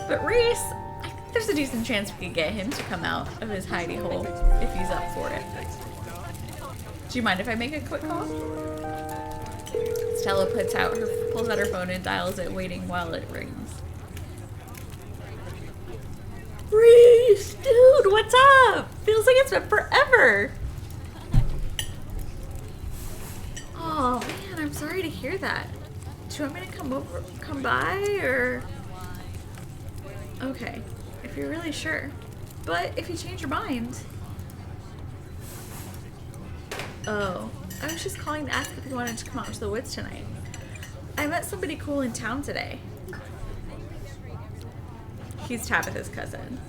But Reese, I think there's a decent chance we could get him to come out of his hidey hole if he's up for it. Do you mind if I make a quick call? Stella pulls out her phone and dials it, waiting while it rings. Reese, dude, what's up? Feels like it's been forever. Oh man, I'm sorry to hear that. Do you want me to come by, or? Okay, if you're really sure. But if you change your mind. Oh, I was just calling to ask if you wanted to come out to the woods tonight. I met somebody cool in town today. He's Tabitha's cousin.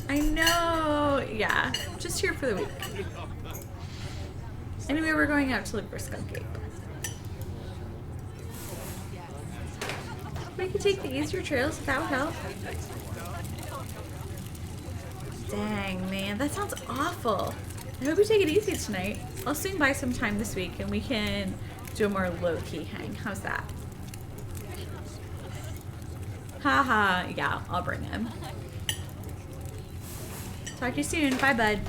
I know, yeah, just here for the week. Anyway, we're going out to look for Skunk Ape. We could take the easier trails without help. Dang, man, that sounds awful. I hope you take it easy tonight. I'll swing by sometime this week and we can do a more low-key hang. How's that? Haha, yeah, I'll bring him. Talk to you soon. Bye, bud.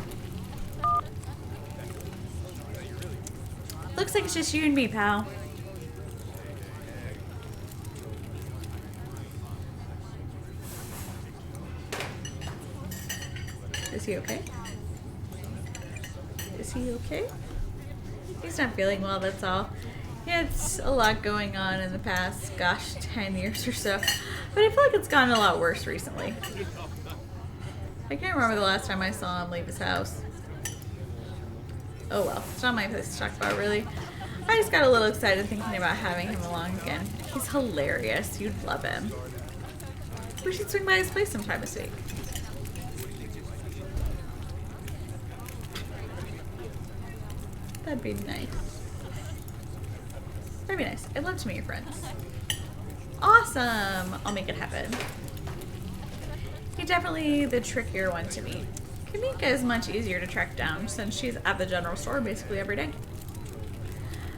Looks like it's just you and me, pal. Is he okay? Is he okay? He's not feeling well, that's all. He had a lot going on in the past, 10 years or so. But I feel like it's gotten a lot worse recently. I can't remember the last time I saw him leave his house. Oh well, it's not my place to talk about, really. I just got a little excited thinking about having him along again. He's hilarious. You'd love him. We should swing by his place sometime this week. That'd be nice. That'd be nice. I'd love to meet your friends. Awesome! I'll make it happen. He's definitely the trickier one to meet. Kamika is much easier to track down since she's at the general store basically every day.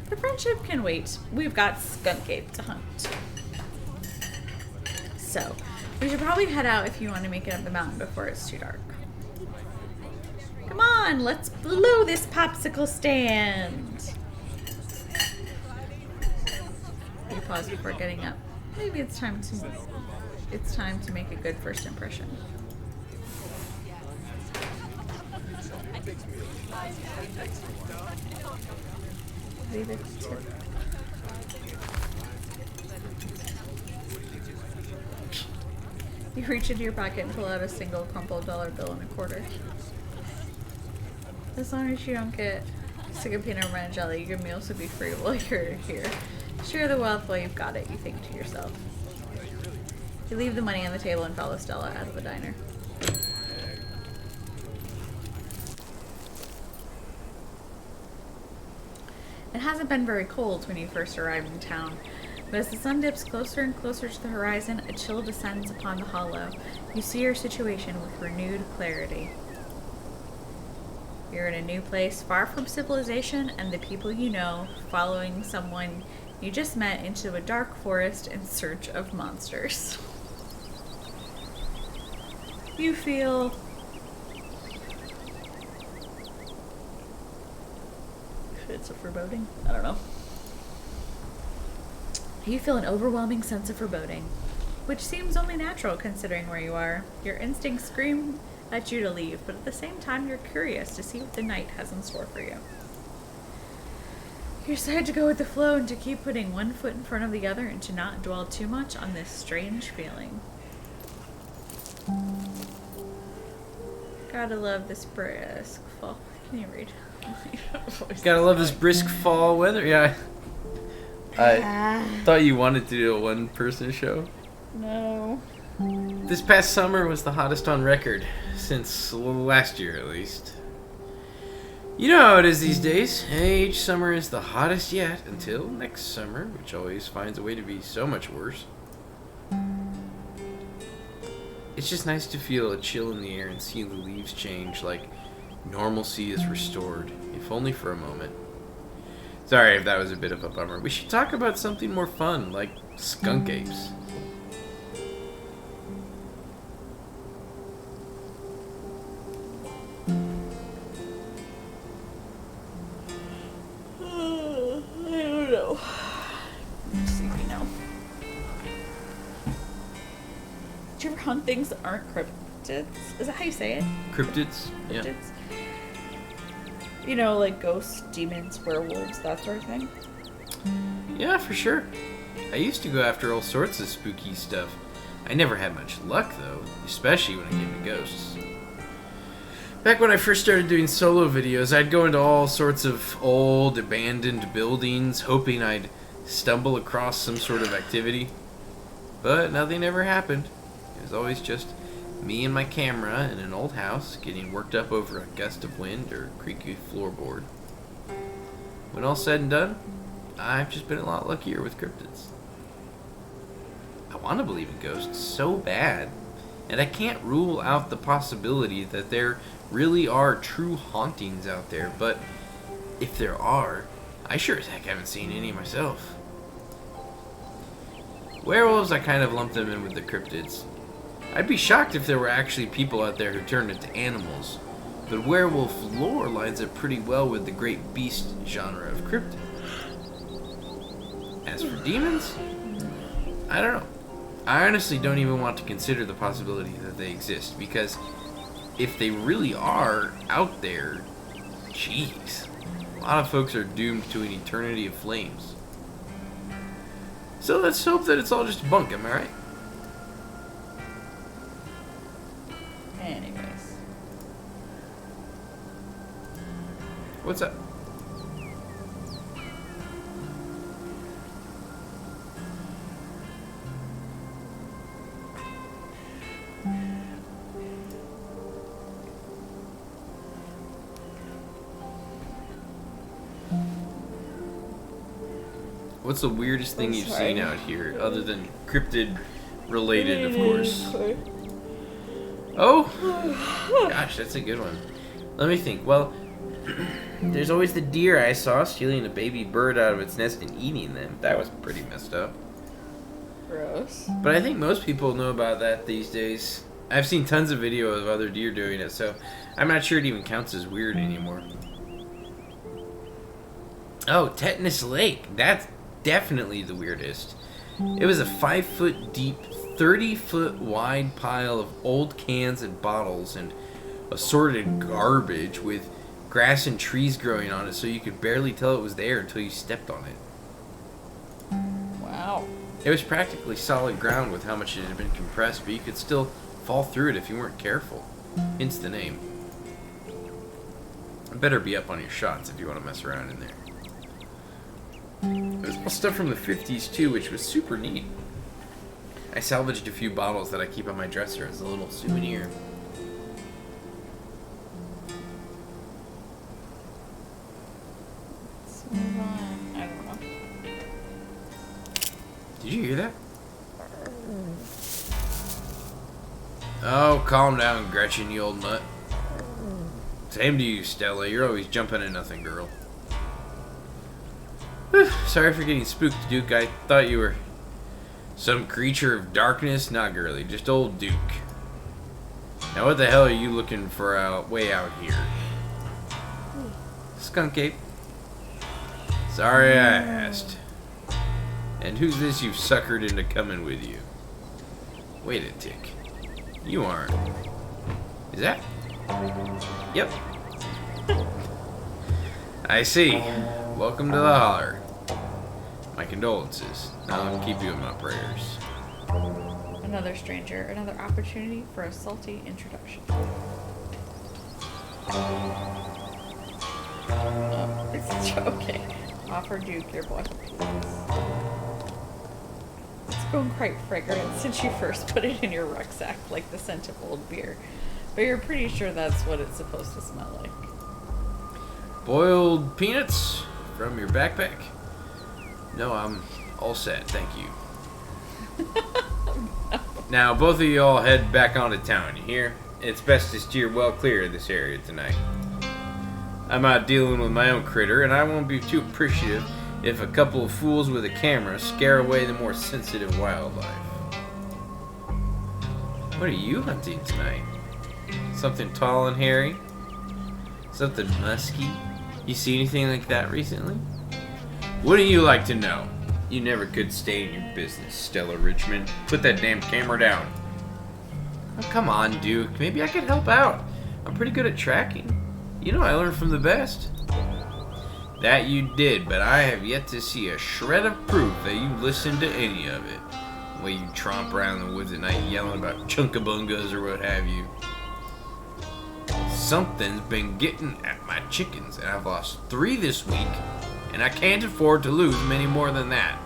The friendship can wait. We've got Skunk Ape to hunt. So, we should probably head out if you want to make it up the mountain before it's too dark. Come on, let's blow this popsicle stand. You pause before getting up. Maybe it's time to make a good first impression. Leave it tip. You reach into your pocket and pull out a single crumpled dollar bill and a quarter. As long as you don't get sick of peanut butter and jelly, your meals will be free while you're here. Share the wealth while you've got it, you think to yourself. You leave the money on the table and follow Stella out of the diner. It hasn't been very cold when you first arrived in town, but as the sun dips closer and closer to the horizon, a chill descends upon the hollow. You see your situation with renewed clarity. You're in a new place, far from civilization and the people you know, following someone you just met into a dark forest in search of monsters. You feel it's a foreboding? I don't know. You feel an overwhelming sense of foreboding, which seems only natural considering where you are. Your instincts scream at you to leave, but at the same time you're curious to see what the night has in store for you. You decide to go with the flow and to keep putting one foot in front of the other and to not dwell too much on this strange feeling. Gotta love this brisk fall. Can you read? Gotta love this brisk fall weather. Yeah. I thought you wanted to do a one-person show. No. This past summer was the hottest on record, since last year at least. You know how it is these days. Each summer is the hottest yet, until next summer, which always finds a way to be so much worse. It's just nice to feel a chill in the air and see the leaves change, like normalcy is restored, if only for a moment. Sorry if that was a bit of a bummer. We should talk about something more fun, like skunk apes. I don't know. I'm sleepy now. Do you ever hunt things that aren't cryptids? Is that how you say it? Cryptids? Yeah. Cryptids? You know, like ghosts, demons, werewolves, that sort of thing? Yeah, for sure. I used to go after all sorts of spooky stuff. I never had much luck, though, especially when it came to ghosts. Back when I first started doing solo videos, I'd go into all sorts of old, abandoned buildings, hoping I'd stumble across some sort of activity. But nothing ever happened. It was always just me and my camera in an old house, getting worked up over a gust of wind or creaky floorboard. When all's said and done, I've just been a lot luckier with cryptids. I want to believe in ghosts so bad, and I can't rule out the possibility that there really are true hauntings out there, but if there are, I sure as heck haven't seen any myself. Werewolves, I kind of lump them in with the cryptids. I'd be shocked if there were actually people out there who turned into animals, but werewolf lore lines up pretty well with the great beast genre of cryptid. As for demons, I don't know. I honestly don't even want to consider the possibility that they exist, because if they really are out there, jeez, a lot of folks are doomed to an eternity of flames. So let's hope that it's all just bunk, am I right? Anyways. What's up? What's the weirdest thing I'm you've sorry. seen out here, other than cryptid related, of course? Oh! Gosh, that's a good one. Let me think. Well, there's always the deer I saw stealing a baby bird out of its nest and eating them. That was pretty messed up. Gross. But I think most people know about that these days. I've seen tons of videos of other deer doing it, so I'm not sure it even counts as weird anymore. Oh, Tetanus Lake. That's definitely the weirdest. It was a 5-foot deep, 30-foot wide pile of old cans and bottles and assorted garbage with grass and trees growing on it, so you could barely tell it was there until you stepped on it. Wow. It was practically solid ground with how much it had been compressed, but you could still fall through it if you weren't careful. Hence the name. Better be up on your shots if you want to mess around in there. There's all stuff from the 50s too, which was super neat. I salvaged a few bottles that I keep on my dresser as a little souvenir. Let's move on. I don't know. Did you hear that? Oh, calm down, Gretchen, you old nut. Same to you, Stella. You're always jumping at nothing, girl. Sorry for getting spooked, Duke. I thought you were some creature of darkness. Not girly, just old Duke. Now what the hell are you looking for way out here? Skunk ape. Sorry I asked. And who's this you've suckered into coming with you? Wait a tick. You aren't. Is that? Yep. I see. Welcome to the holler. My condolences. Now I'll keep you in my prayers. Another stranger, another opportunity for a salty introduction. Oh, it's okay. Offer Duke your blessing. It's grown quite fragrant since you first put it in your rucksack, like the scent of old beer. But you're pretty sure that's what it's supposed to smell like. Boiled peanuts from your backpack? No, I'm all set, thank you. Now, both of you all head back onto town, you hear? It's best to steer well clear of this area tonight. I'm out dealing with my own critter, and I won't be too appreciative if a couple of fools with a camera scare away the more sensitive wildlife. What are you hunting tonight? Something tall and hairy? Something musky? You see anything like that recently? Wouldn't you like to know? You never could stay in your business, Stella Richmond. Put that damn camera down. Oh, come on, Duke. Maybe I could help out. I'm pretty good at tracking. You know I learned from the best. That you did, but I have yet to see a shred of proof that you listened to any of it. The way you tromp around the woods at night yelling about chunkabungas or what have you. Something's been getting at my chickens, and I've lost 3 this week, and I can't afford to lose many more than that.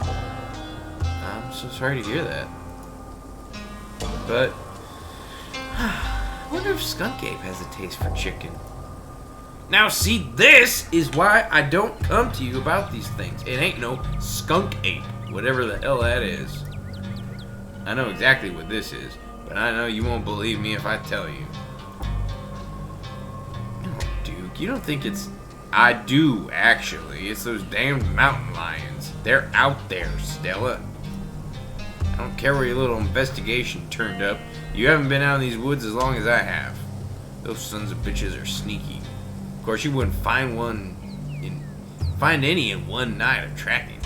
I'm so sorry to hear that. But I wonder if Skunk Ape has a taste for chicken. Now see, this is why I don't come to you about these things. It ain't no Skunk Ape, whatever the hell that is. I know exactly what this is, but I know you won't believe me if I tell you. Duke, you don't think it's... I do, actually. It's those damned mountain lions. They're out there, Stella. I don't care where your little investigation turned up. You haven't been out in these woods as long as I have. Those sons of bitches are sneaky. Of course, you wouldn't find any in one night of tracking.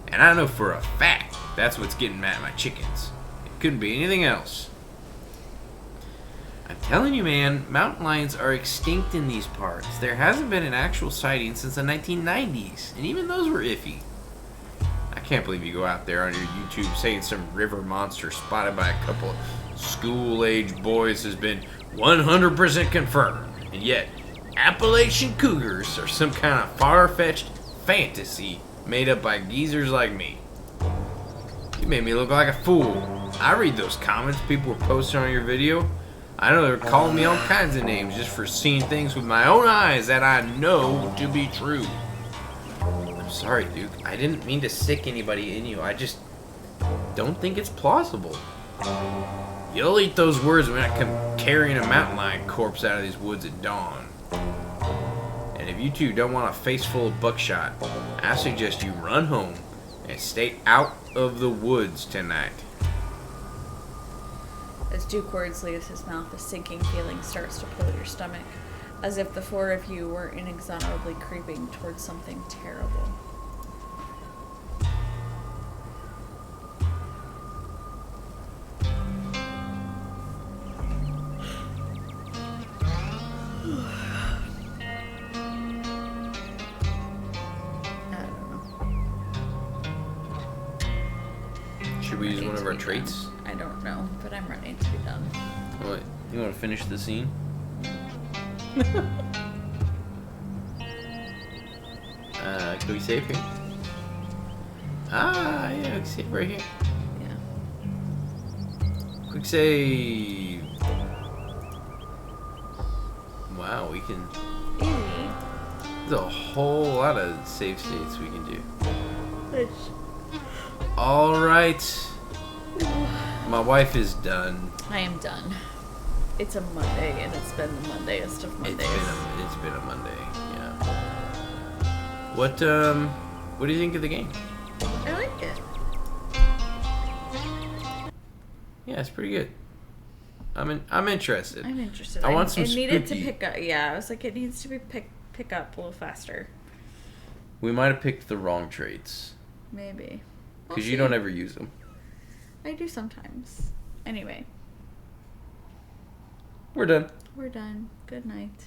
And I know for a fact that's what's getting at my chickens. It couldn't be anything else. I'm telling you, man, mountain lions are extinct in these parts. There hasn't been an actual sighting since the 1990s, and even those were iffy. I can't believe you go out there on your YouTube saying some river monster spotted by a couple of school-age boys has been 100% confirmed, and yet Appalachian cougars are some kind of far-fetched fantasy made up by geezers like me. You made me look like a fool. I read those comments people were posting on your video. I know they're calling me all kinds of names just for seeing things with my own eyes that I know to be true. I'm sorry, Duke. I didn't mean to sick anybody in you. I just don't think it's plausible. You'll eat those words when I come carrying a mountain lion corpse out of these woods at dawn. And if you two don't want a face full of buckshot, I suggest you run home and stay out of the woods tonight. As Duke words leaves his mouth, a sinking feeling starts to pull at your stomach, as if the four of you were inexorably creeping towards something terrible. Should we use one of our traits? I don't know, but I'm ready to be done. What? You want to finish the scene? Can we save here? Ah, yeah, we can save right here. Yeah. Quick save. Wow, we can. Easy. There's a whole lot of save states we can do. Which? All right. My wife is done. I am done. It's a Monday, and it's been the Mondayest of Mondays. It's been a Monday. Yeah. What do you think of the game? I like it. Yeah, it's pretty good. I'm interested. I'm interested. I want some It needed to spooky. pick up. Yeah, I was like, it needs to be pick up a little faster. We might have picked the wrong traits Maybe. because you don't ever use them. I do sometimes. Anyway, We're done. we're done. Good night.